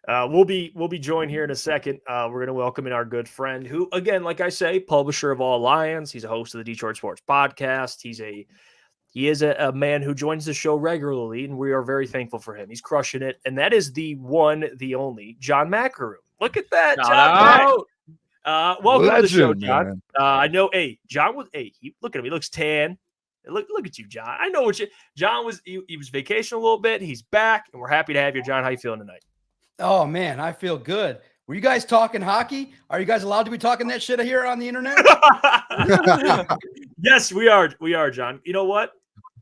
We'll be joined here in a second. We're going to welcome in our good friend, who, again, like I say, publisher of All Lions. He's a host of the Detroit Sports Podcast. He is a man who joins the show regularly, and we are very thankful for him. He's crushing it, and that is the one, the only John Maakaron. Look at that, Shout John. out. Welcome Legend, to the show, John. man. I know. Hey, John was. Hey, look at him. He looks tan. Look at you, John. I know what you. John was. He was vacation a little bit. He's back, and we're happy to have you, John. How you feeling tonight? Oh, man, I feel good. Were you guys talking hockey? Are you guys allowed to be talking that shit here on the internet? Yes, we are. We are, John. You know what?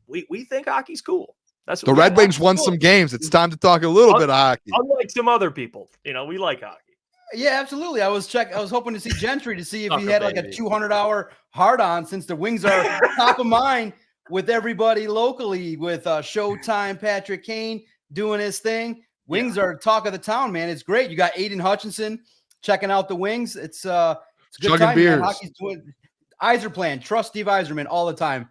We think hockey's cool. That's The Red Wings won some games. It's time to talk a little bit of hockey. Unlike some other people, we like hockey. Yeah, absolutely. I was hoping to see Gentry to see if he Sucker had like a baby. 200-hour hard-on, since the Wings are top of mind with everybody locally, with Showtime, Patrick Kane doing his thing. Wings are talk of the town, man. It's great. You got Aiden Hutchinson checking out the Wings. It's a good Chugging time, beers. man. Hockey's doing. Yzerplan, trust Steve Yzerman all the time.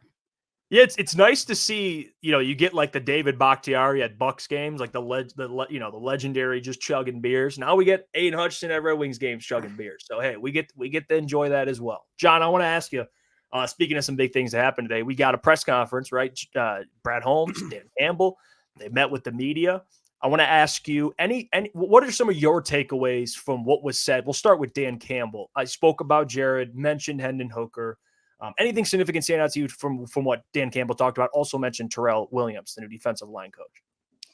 Yeah, it's nice to see. You get like the David Bakhtiari at Bucks games, like the legendary just chugging beers. Now we get Aiden Hutchinson at Red Wings games chugging beers. So hey, we get to enjoy that as well. John, I want to ask you. Speaking of some big things that happened today, we got a press conference, right? Brad Holmes, Dan Campbell, they met with the media. I want to ask you, what are some of your takeaways from what was said? We'll start with Dan Campbell. I spoke about Jared, mentioned Hendon Hooker. Anything significant stand out to you from what Dan Campbell talked about? Also mentioned Terrell Williams, the new defensive line coach.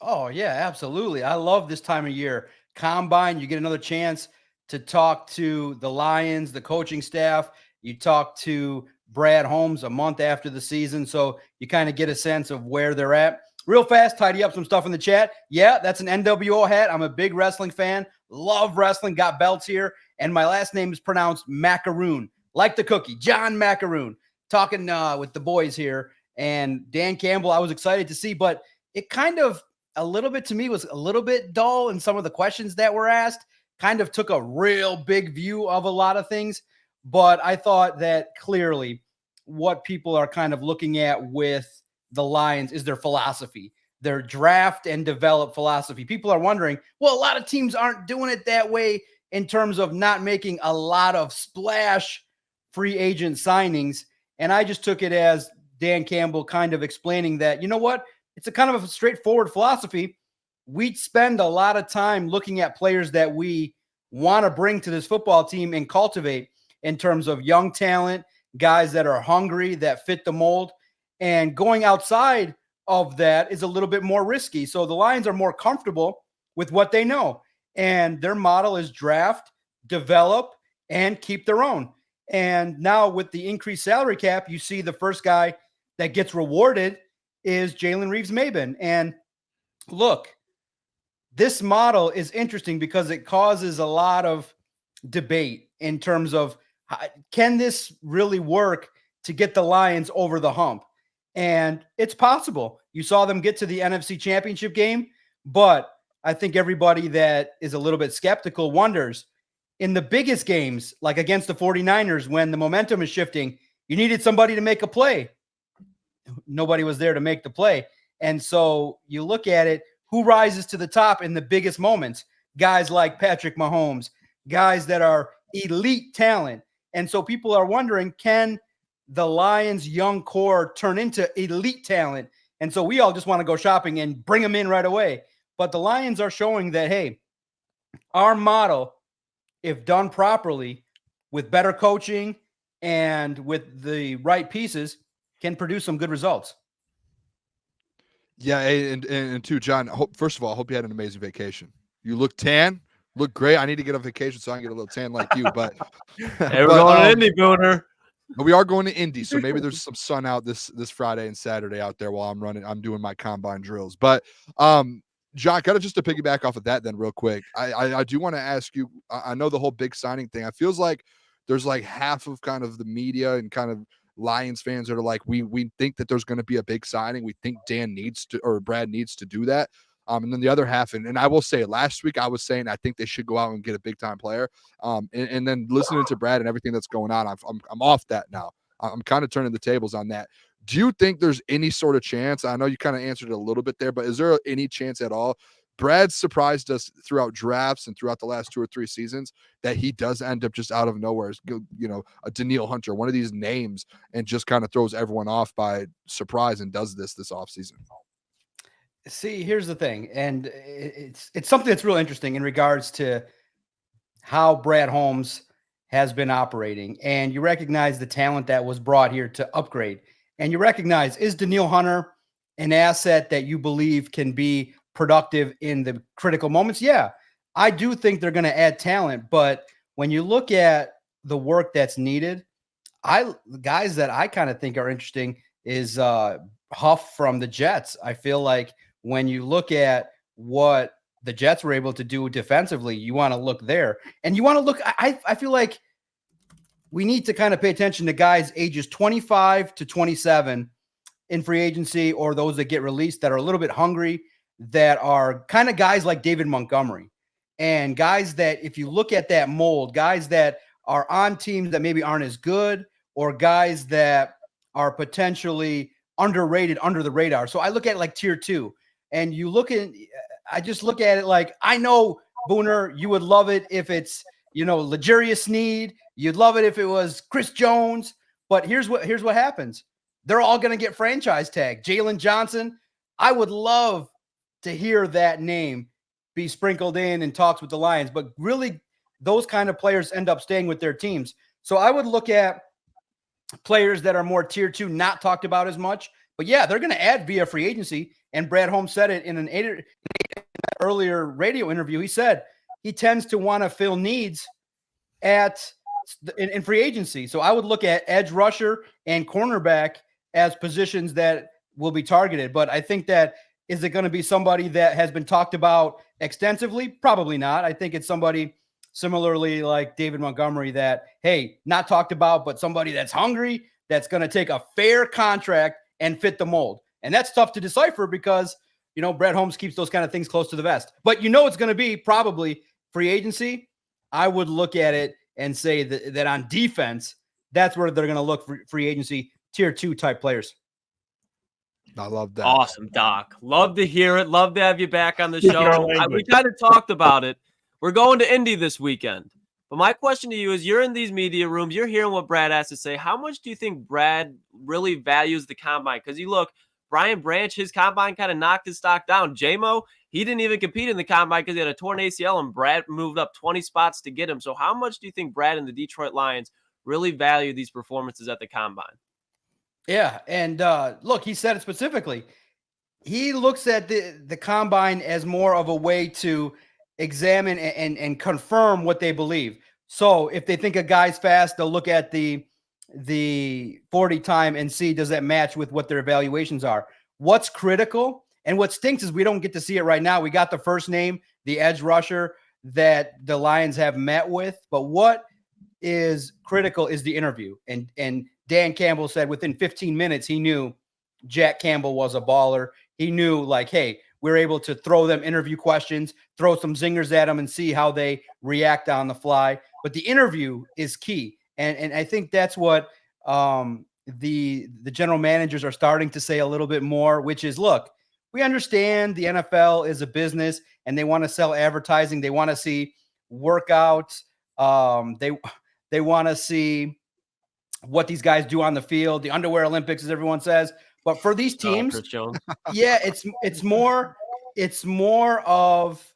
Oh, yeah, absolutely. I love this time of year. Combine, you get another chance to talk to the Lions, the coaching staff. You talk to Brad Holmes a month after the season, so you kind of get a sense of where they're at. Real fast, tidy up some stuff in the chat. Yeah, that's an NWO hat. I'm a big wrestling fan. Love wrestling. Got belts here. And my last name is pronounced Maakaron, like the cookie. John Maakaron. Talking with the boys here. And Dan Campbell, I was excited to see, but it kind of, a little bit to me, was a little bit dull in some of the questions that were asked. Kind of took a real big view of a lot of things. But I thought that clearly what people are kind of looking at with the Lions is their philosophy, their draft and develop philosophy. People are wondering, well, a lot of teams aren't doing it that way in terms of not making a lot of splash free agent signings. And I just took it as Dan Campbell kind of explaining that, you know what? It's a kind of a straightforward philosophy. We spend a lot of time looking at players that we want to bring to this football team and cultivate in terms of young talent, guys that are hungry, that fit the mold. And going outside of that is a little bit more risky. So the Lions are more comfortable with what they know. And their model is draft, develop, and keep their own. And now with the increased salary cap, you see the first guy that gets rewarded is Jalen Reeves-Maybin. And look, this model is interesting because it causes a lot of debate in terms of, can this really work to get the Lions over the hump? And it's possible. You saw them get to the NFC Championship game, but I think everybody that is a little bit skeptical wonders, in the biggest games, like against the 49ers, when the momentum is shifting, you needed somebody to make a play. Nobody was there to make the play. And so you look at it, who rises to the top in the biggest moments? Guys like Patrick Mahomes, guys that are elite talent. And so people are wondering, can the Lions' young core turn into elite talent? And so we all just want to go shopping and bring them in right away. But the Lions are showing that, hey, our model, if done properly, with better coaching and with the right pieces, can produce some good results. Yeah, and too, John, first of all, I hope you had an amazing vacation. You look tan, look great. I need to get on vacation so I can get a little tan like you. But Hey, we're going to Indy, Booner. we are going to Indy, so maybe there's some sun out this Friday and Saturday out there while I'm doing my combine drills. But John, kind of just to piggyback off of that then real quick, I do want to ask you, I know the whole big signing thing, I feels like there's like half of kind of the media and kind of Lions fans that are like, we think that there's going to be a big signing. We think Dan needs to, or Brad needs to do that. And then the other half, and I will say, last week I was saying I think they should go out and get a big time player. And then listening to Brad and everything that's going on, I'm off that now. I'm kind of turning the tables on that. Do you think there's any sort of chance? I know you kind of answered it a little bit there, but is there any chance at all Brad surprised us throughout drafts and throughout the last 2 or 3 seasons that he does end up just out of nowhere, a Daniil Hunter, one of these names, and just kind of throws everyone off by surprise and does this offseason. See, here's the thing, and it's something that's real interesting in regards to how Brad Holmes has been operating, and you recognize the talent that was brought here to upgrade, and you recognize, is Daniil Hunter an asset that you believe can be productive in the critical moments? Yeah, I do think they're going to add talent, but when you look at the work that's needed, guys that I kind of think are interesting is Huff from the Jets. I feel like when you look at what the Jets were able to do defensively, you want to look there, and you want to look. I feel like we need to kind of pay attention to guys ages 25 to 27 in free agency, or those that get released that are a little bit hungry, that are kind of guys like David Montgomery, and guys that, if you look at that mold, guys that are on teams that maybe aren't as good, or guys that are potentially underrated, under the radar. So I look at it like tier 2, and I just look at it like, I know, Booner, you would love it if it's, L'Jarius Sneed. You'd love it if it was Chris Jones. But here's what happens. They're all going to get franchise tag. Jalen Johnson, I would love to hear that name be sprinkled in talks with the Lions. But really, those kind of players end up staying with their teams. So I would look at players that are more tier 2, not talked about as much. But yeah, they're going to add via free agency. And Brad Holmes said it in an earlier radio interview. He said he tends to want to fill needs in free agency. So I would look at edge rusher and cornerback as positions that will be targeted. But I think that, is it going to be somebody that has been talked about extensively? Probably not. I think it's somebody similarly like David Montgomery that, hey, not talked about, but somebody that's hungry, that's going to take a fair contract and fit the mold. And that's tough to decipher because, Brad Holmes keeps those kind of things close to the vest. But it's going to be probably free agency. I would look at it and say that on defense, that's where they're going to look for free agency, tier 2 type players. I love that. Awesome, Doc. Love to hear it. Love to have you back on the show. We kind of talked about it. We're going to Indy this weekend. But my question to you is, you're in these media rooms, you're hearing what Brad has to say. How much do you think Brad really values the combine? Because you look, Brian Branch, his combine kind of knocked his stock down. J-Mo, he didn't even compete in the combine because he had a torn ACL, and Brad moved up 20 spots to get him. So how much do you think Brad and the Detroit Lions really value these performances at the combine? Yeah, and look, he said it specifically. He looks at the combine as more of a way to examine and confirm what they believe. So if they think a guy's fast, they'll look at the 40 time and see, does that match with what their evaluations are? What's critical and what stinks is we don't get to see it right now. We got the first name, the edge rusher that the Lions have met with, but what is critical is the interview. And Dan Campbell said within 15 minutes, he knew Jack Campbell was a baller. He knew, like, hey, we're able to throw them interview questions, throw some zingers at them and see how they react on the fly. But the interview is key. And I think that's what the general managers are starting to say a little bit more, which is, look, we understand the NFL is a business and they want to sell advertising. They want to see workouts. They want to see what these guys do on the field, the underwear Olympics, as everyone says. But for these teams, yeah, it's more of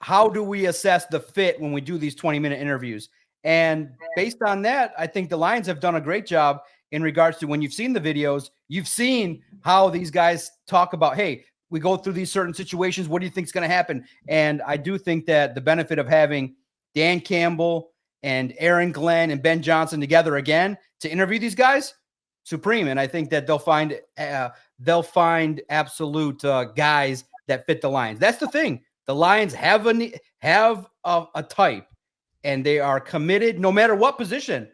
how do we assess the fit when we do these 20-minute interviews. And based on that, I think the Lions have done a great job in regards to, when you've seen the videos, you've seen how these guys talk about, hey, we go through these certain situations. What do you think is going to happen? And I do think that the benefit of having Dan Campbell and Aaron Glenn and Ben Johnson together again to interview these guys, supreme. And I think that they'll find absolute guys that fit the Lions. That's the thing. The Lions have a type, and they are committed no matter what position.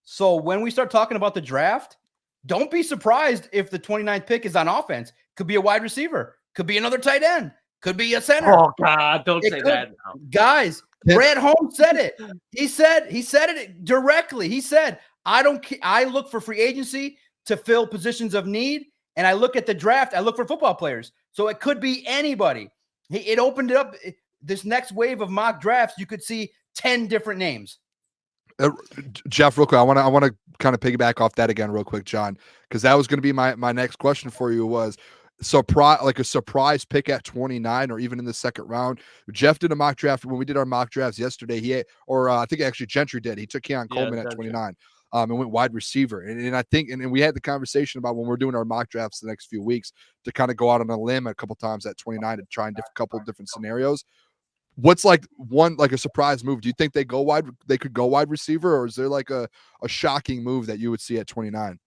So when we start talking about the draft, don't be surprised if the 29th pick is on offense. Could be a wide receiver, could be another tight end, could be a center. Oh God, don't say that now. Guys, Brad Holmes said it. He said it directly. He said, I look for free agency to fill positions of need, and I look at the draft, I look for football players. So it could be anybody. It opened it up. This next wave of mock drafts, you could see 10 different names. Jeff, real quick, I want to kind of piggyback off that again real quick, John, because that was going to be my next question for you was a surprise pick at 29 or even in the second round. Jeff did a mock draft when we did our mock drafts yesterday. I think actually Gentry did. He took Keon Coleman at 29 and went wide receiver. And I think, and we had the conversation about when we're doing our mock drafts the next few weeks to kind of go out on a limb a couple times at 29 to try a couple of different scenarios. What's like a surprise move? Do you think they could go wide receiver, or is there like a shocking move that you would see at 29?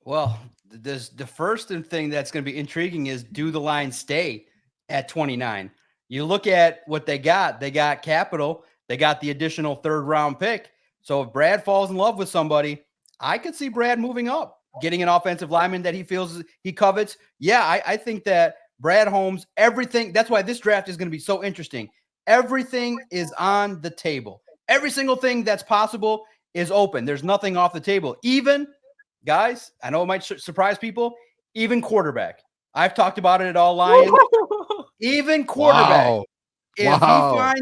Well, the first thing that's going to be intriguing is, do the Lions stay at 29? You look at what they got. They got capital. They got the additional 3rd round pick. So if Brad falls in love with somebody, I could see Brad moving up, getting an offensive lineman that he feels he covets. Yeah, I think that Brad Holmes, everything. That's why this draft is going to be so interesting. Everything is on the table. Every single thing that's possible is open. There's nothing off the table. Even, guys, I know it might surprise people, even quarterback. I've talked about it at All Lions. Even quarterback. Wow.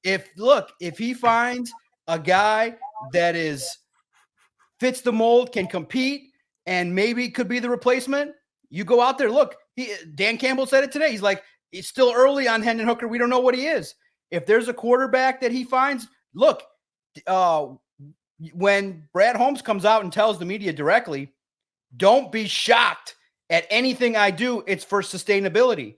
If he finds a guy that fits the mold, can compete, and maybe could be the replacement, you go out there. Look, Dan Campbell said it today. He's like, it's still early on Hendon Hooker. We don't know what he is. If there's a quarterback that he finds, look, when Brad Holmes comes out and tells the media directly, don't be shocked at anything I do. It's for sustainability.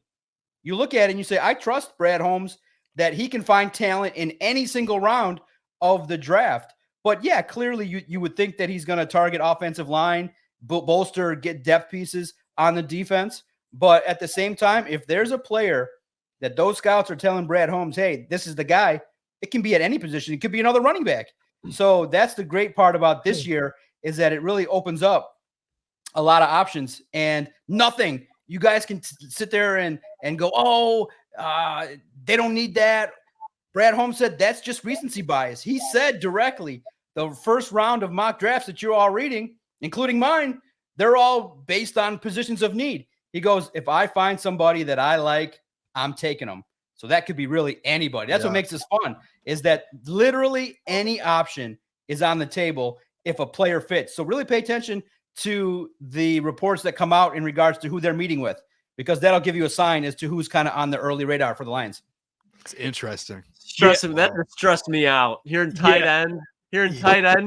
You look at it and you say, I trust Brad Holmes that he can find talent in any single round of the draft. But yeah, clearly you would think that he's going to target offensive line, bolster, get depth pieces on the defense. But at the same time, if there's a player that those scouts are telling Brad Holmes, hey, this is the guy, it can be at any position. It could be another running back. So that's the great part about this year, is that it really opens up a lot of options and nothing. You guys can sit there and go, they don't need that. Brad Holmes said that's just recency bias. He said directly, the first round of mock drafts that you're all reading, including mine, they're all based on positions of need. He goes, if I find somebody that I like, I'm taking them. So that could be really anybody. That's what makes this fun, is that literally any option is on the table if a player fits. So really pay attention to the reports that come out in regards to who they're meeting with, because that'll give you a sign as to who's kind of on the early radar for the Lions. It's interesting. That stressed me out. Hearing tight end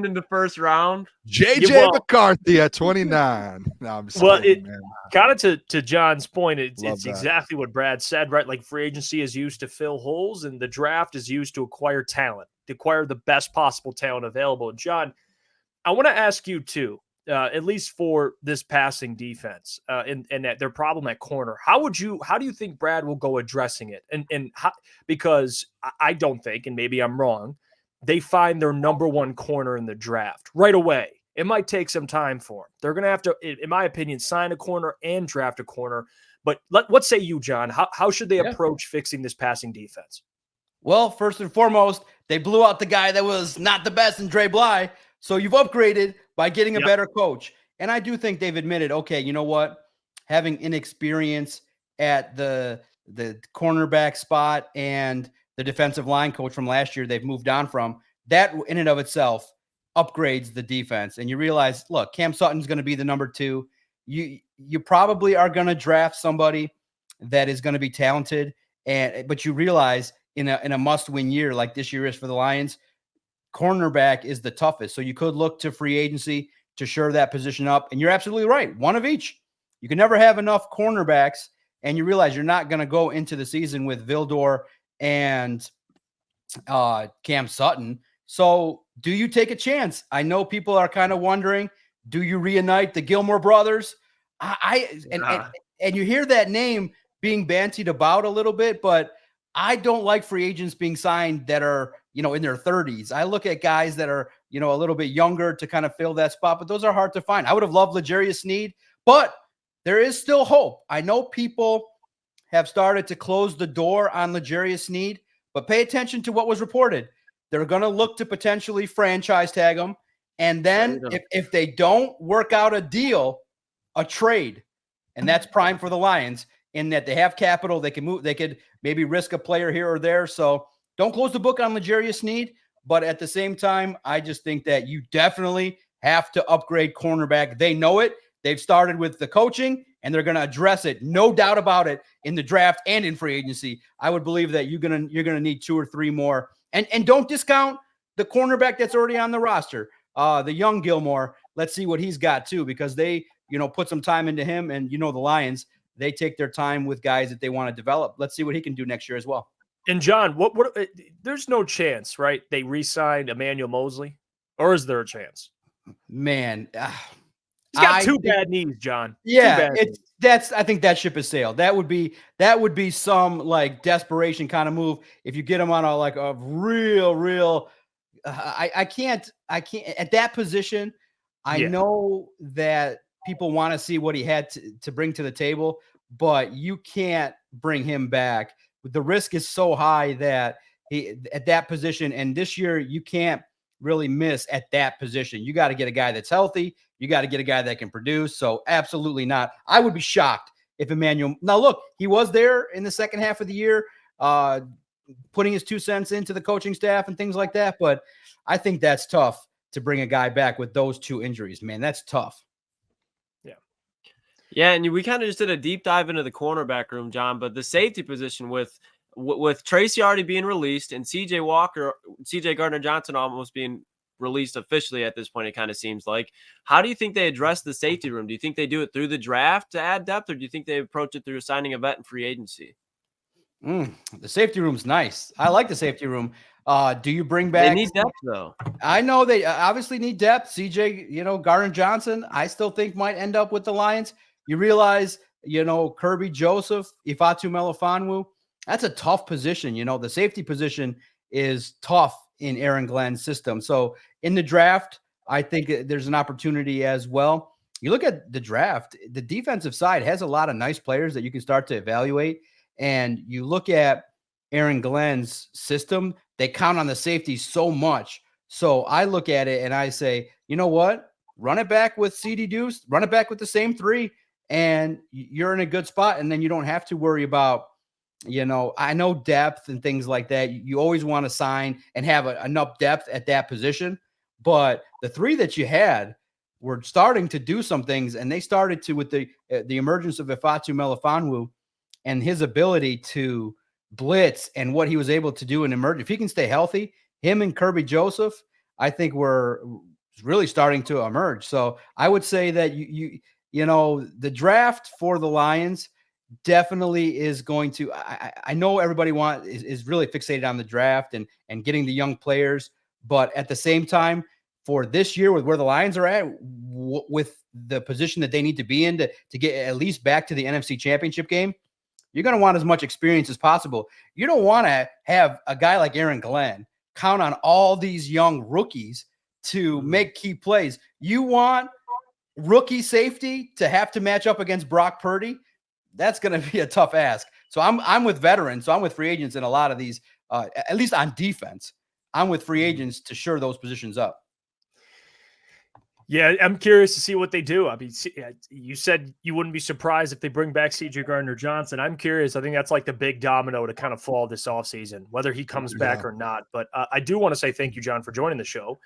in the first round. JJ McCarthy at 29. No, I'm just kidding, man. Kind of to John's point, it's exactly what Brad said, right? Like, free agency is used to fill holes, and the draft is used to acquire talent, to acquire the best possible talent available. And John, I want to ask you too, at least for this passing defense, and their problem at corner. How do you think Brad will go addressing it? And how, because I don't think, and maybe I'm wrong, they find their number one corner in the draft right away. It might take some time for them. They're going to have to, in my opinion, sign a corner and draft a corner. But what say you, John? How should they approach fixing this passing defense? Well, first and foremost, they blew out the guy that was not the best in Dre Bly. So you've upgraded by getting a better coach. And I do think they've admitted, okay, you know what? Having inexperience at the cornerback spot and the defensive line coach from last year they've moved on from, that in and of itself upgrades the defense. And you realize, look, Cam Sutton's going to be the number 2. You probably are going to draft somebody that is going to be talented, but you realize in a must-win year like this year is for the Lions, cornerback is the toughest. So you could look to free agency to shore that position up. And you're absolutely right. One of each. You can never have enough cornerbacks, and you realize you're not going to go into the season with Vildor and Cam Sutton. So do you take a chance? I know people are kind of wondering, do you reunite the Gilmore brothers? And you hear that name being bantied about a little bit, but I don't like free agents being signed that are, in their 30s. I look at guys that are, a little bit younger to kind of fill that spot, but those are hard to find. I would have loved L'Jarius Sneed, but there is still hope. I know people have started to close the door on L'Jarius Sneed, but pay attention to what was reported. They're going to look to potentially franchise tag him. And then if they don't work out a deal, a trade, and that's prime for the Lions, in that they have capital. They can move. They could maybe risk a player here or there. So don't close the book on L'Jarius Sneed. But at the same time, I just think that you definitely have to upgrade cornerback. They know it. They've started with the coaching, and they're going to address it, no doubt about it, in the draft and in free agency. I would believe that you're gonna need 2 or 3 more. And don't discount the cornerback that's already on the roster, the young Gilmore. Let's see what he's got too, because they put some time into him. And the Lions, they take their time with guys that they want to develop. Let's see what he can do next year as well. And John, what there's no chance, right? They re-signed Emmanuel Mosley, or is there a chance? Man, he's got 2 bad knees, John. Yeah, I think that ship has sailed. That would be some like desperation kind of move if you get him on a real. I can't at that position. I know that people want to see what he had to bring to the table, but you can't bring him back. The risk is so high that he at that position, and this year you can't really miss at that position. You got to get a guy that's healthy. You got to get a guy that can produce. So absolutely not. I would be shocked if Emmanuel. Now look, he was there in the second half of the year, putting his 2 cents into the coaching staff and things like that. But I think that's tough to bring a guy back with those 2 injuries, man. That's tough. Yeah, and we kind of just did a deep dive into the cornerback room, John, but the safety position with Tracy already being released and CJ Gardner-Johnson almost being released officially at this point, it kind of seems like. How do you think they address the safety room? Do you think they do it through the draft to add depth, or do you think they approach it through signing a vet in free agency? The safety room's nice. I like the safety room. Do you bring back? They need depth, though. I know they obviously need depth. CJ, Gardner-Johnson, I still think might end up with the Lions. You realize, Kirby Joseph, Ifeatu Melifonwu, that's a tough position. The safety position is tough in Aaron Glenn's system. So in the draft, I think there's an opportunity as well. You look at the draft, the defensive side has a lot of nice players that you can start to evaluate. And you look at Aaron Glenn's system, they count on the safety so much. So I look at it and I say, you know what? Run it back with CD Deuce, run it back with the same 3. And you're in a good spot. And then you don't have to worry about, I know depth and things like that. You always want to sign and have enough depth at that position. But the 3 that you had were starting to do some things. And they started to, with the emergence of Ifeatu Melifonwu and his ability to blitz and what he was able to do and emerge. If he can stay healthy, him and Kirby Joseph, I think we're really starting to emerge. So I would say that the draft for the Lions definitely is going to, I know everybody is really fixated on the draft and getting the young players, but at the same time, for this year with where the Lions are at, with the position that they need to be in to get at least back to the NFC Championship game, you're going to want as much experience as possible. You don't want to have a guy like Aaron Glenn count on all these young rookies to make key plays. You want rookie safety to have to match up against Brock Purdy. That's going to be a tough ask. So I'm with veterans. So I'm with free agents in a lot of these, at least on defense. I'm with free agents to shore those positions up. Yeah, I'm curious to see what they do. I mean, you said you wouldn't be surprised if they bring back CJ Gardner-Johnson. I'm curious. I think that's like the big domino to kind of fall this offseason, whether he comes back or not. But I do want to say thank you, John, for joining the show.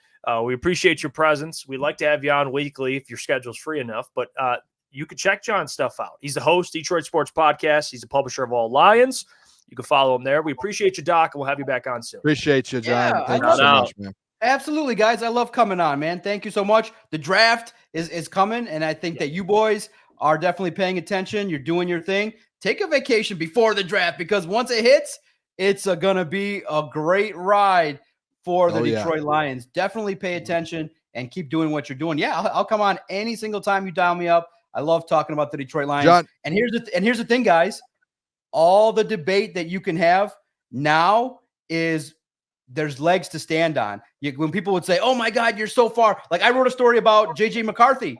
We appreciate your presence. We'd like to have you on weekly if your schedule's free enough. But you can check John's stuff out. He's the host, Detroit Sports Podcast. He's the publisher of All Lions. You can follow him there. We appreciate you, Doc, and we'll have you back on soon. Appreciate you, John. Yeah, thank you so much, man. Absolutely, guys. I love coming on, man. Thank you so much. The draft is coming, and I think that you boys are definitely paying attention. You're doing your thing. Take a vacation before the draft, because once it hits, it's going to be a great ride for the Detroit Lions. Definitely pay attention and keep doing what you're doing. Yeah, I'll come on any single time you dial me up. I love talking about the Detroit Lions. John. And here's the thing, guys. All the debate that you can have now is there's legs to stand on. When people would say, oh my God, you're so far. Like I wrote a story about JJ McCarthy.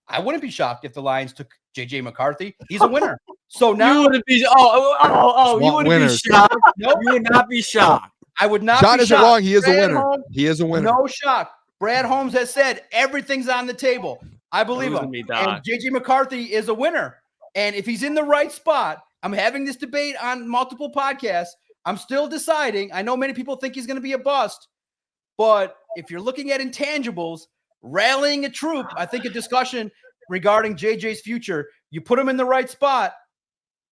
I wouldn't be shocked if the Lions took JJ McCarthy. He's a winner. So now you wouldn't be. You wouldn't be shocked. No, you would not be shocked. I would not. John be isn't shocked. wrong. He is Brad a winner. Holmes, he is a winner. No shock. Brad Holmes has said everything's on the table. I believe him. And JJ McCarthy is a winner. And if he's in the right spot, I'm having this debate on multiple podcasts. I'm still deciding. I know many people think he's going to be a bust, but if you're looking at intangibles, rallying a troop, I think a discussion regarding JJ's future, you put him in the right spot.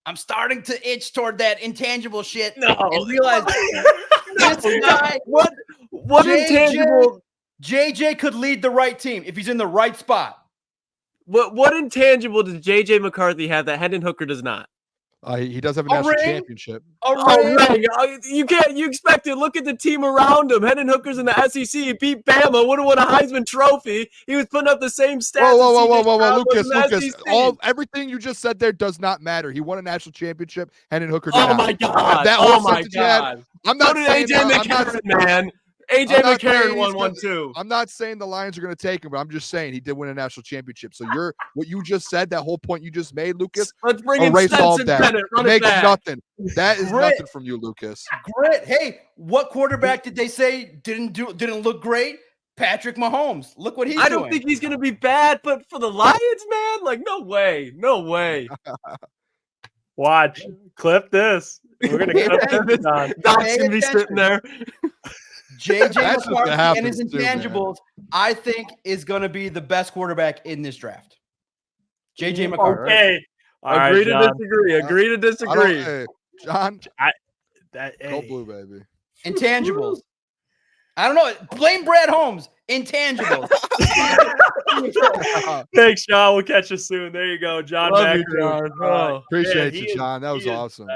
I'm starting to itch toward that intangible shit and realize this guy, what intangible? JJ could lead the right team if he's in the right spot. What intangible does JJ McCarthy have that Hendon Hooker does not? He does have a national championship. You expect it. Look at the team around him. Hendon Hooker's in the SEC. He beat Bama. Would have won a Heisman Trophy. He was putting up the same stats. Whoa, Lucas. Everything you just said there does not matter. He won a national championship. Hendon Hooker did not. My God. I'm not saying AJ McCarron, man. AJ McCarron won one too. I'm not saying the Lions are going to take him, but I'm just saying he did win a national championship. So what you just said, that whole point you just made, Lucas. Let's bring in Stetson Bennett. Make nothing. That is nothing from you, Lucas. Grit. Hey, what quarterback did they say didn't look great? Patrick Mahomes. Look what he's doing. I don't think he's going to be bad, but for the Lions, man, like no way. Watch. Clip this. We're going to clip this on. Doc's going to be sitting there. JJ McCarthy and his intangibles, I think, is going to be the best quarterback in this draft. JJ McCarthy. Okay. Agree to disagree. John, hey. go blue, baby. Intangibles. I don't know. Blame Brad Holmes. Intangibles. Thanks, John. We'll catch you soon. There you go, John. Love you, John. Appreciate you, John. That was awesome.